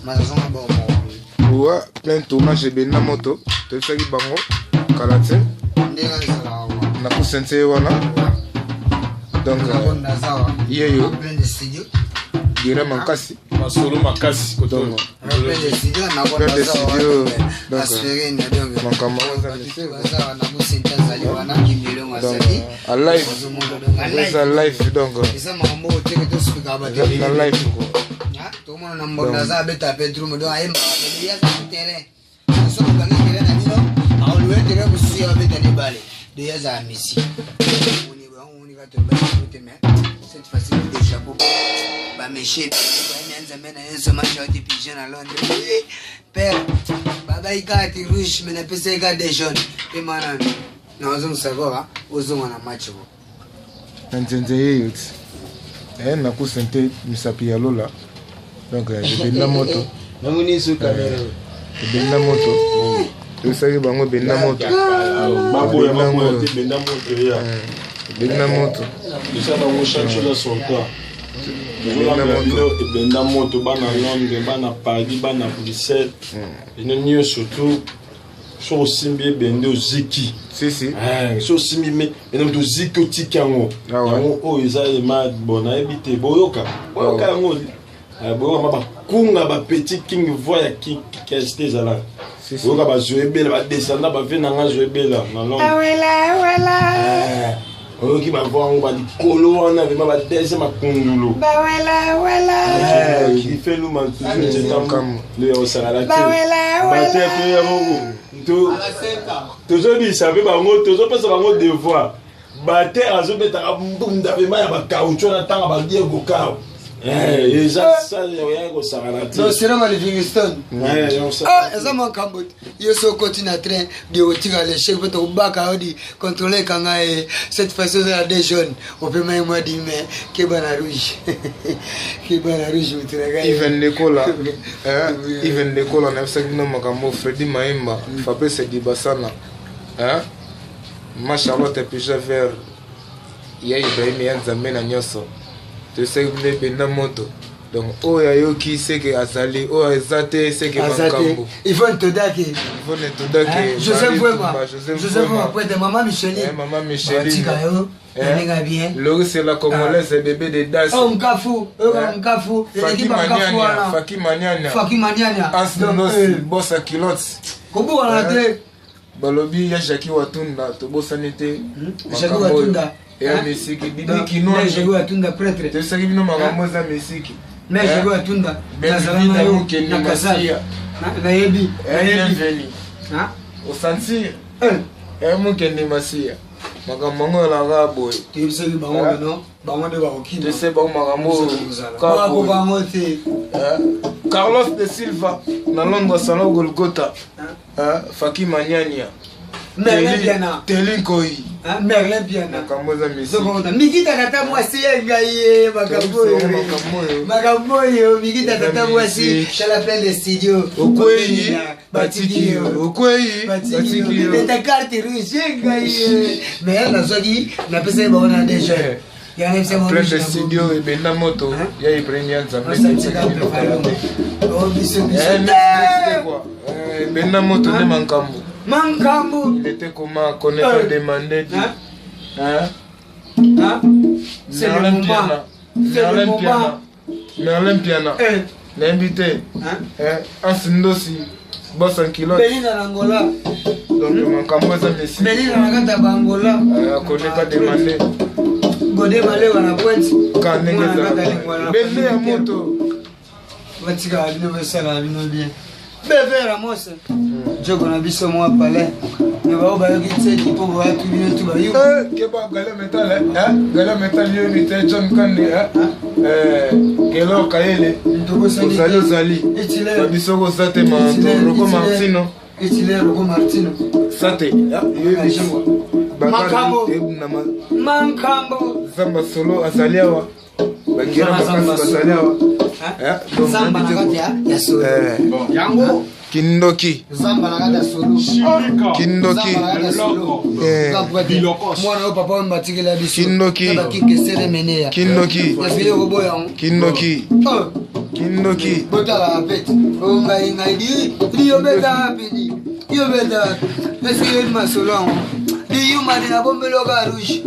Ouais, plein tournage benna moto. Tu sais qui bango, kalate. Na kusense wana. Donc yeyo. Gira makasi. Masolo makasi kotongo. Plein de studio. Donc makama a live. C'est un live donc. Na live quoi. Tout le monde a mon dans un bêta bedroom donc aïe il y a un terrain nous sommes dans le terrain là on lui a dit que si avec des balles de y a Messi on y va te battre mais cette fois-ci des chapeaux bah mes chefs bah même zamena ce match a été pigeon à Londres père baba il a été riche mais n'a pas ces gars des jeunes et maintenant nous allons savoir aux hommes en match nzenze youth na kusente misapi ya lola. Donc benda moto namuni su kamera benda moto tu sais bango benda moto babo ya bango benda moto ya benda moto isa bango chancho la sonta benda moto bana Londres bana Paris bana Bruxelles ino surtout so simbi bende oziki si so simbi me eno to ziki otikango yango o ezali ma bona ebite boyoka yango boyoka ma bakunga ba petit king voya ki keste zala boyoka ba zoebela ba descendre ba vena nga zoebela na long wala oyoki ba vongo ba likolo wana vema ba dese makungulu wala ki fait nous mentir c'est comme le osala la ba te pe ya mongo toujours dit ça veut bango toujours penser bango devoir bater azobeta mbunda vema ya ba caoutchouc na tanga ba diego kao ça ya ko sarana non c'est vraiment Livingstone ça mon Cambodge yo so continue en train de retirer les chèques pour te baka odi contrôler quand cette façon là des jeunes on peut même moi dire mais que bana rouge even de kola na sekino makambo Freddy Maimba Fabrice Dibasana Charlotte Picha vers ya Ibrahim Yanzambe na nyoso tu sais que benda moto donc oya yoki seke azali oya ezate seke makambo il faut te dake Joseph vraiment après de maman Micheline bien Lori c'est la congolaise bébé de Das Mkafu Faki Maniana bossa kilote kobu wana te balobi ya Jackie Watunda to bossa nete Jackie Watunda ya misiki didi kinwa Jackie Watunda prêtre te saki bino makambo za misiki mais Jackie Watunda na salama yo na kasia na yebi veni osansi mukende masia makambo la rabo tu sais bango no bango de bakokina tu sais bango makambo kako bango te Carlos de Silva na Londres salon Golgotha Faki Maniania Merlin Koi Merlin Piana Kamoza Messi Mikita tata mwasi ngai makamboyo Mikita tata mwasi chala plein de studio Okweyi Batikio ta carte rouge ngai mais na zogi na pesa bona déjà plein de studio et benda moto ya Ibrahim Yanzambe benda moto de Mankambo il était comment connaître demander c'est le moment Merlin Piana l'invité Ansindosi boss en kilo Belinda Angola donc Mankambo ça Messi Belinda nakata Angola connaître demander Godé malé wana pointe quand bende ya moto vatika bino besala bino bien beve Ramos jogo na biso mo palais ne ba ba yoki tseki po ba tu bino tu ba yo ke ba gala metal yo ni te John Kande kelo kayele ndobo zali ba biso ko sate ma Rocco Martino sate Mankambo Zamba solo azaliawa bagira makasi bazaliawa Zamba nakati ya solo yango Kindoki Zamba nakati solo Kindoki mwana papa mbatikela biso Kindoki kikesere menea Kindoki Kindoki. Bota la pete. Oh ngai di yo beta happy. Yo beta. Est-ce que il m'a solo? Di yo m'a dit la bombe lo garouche.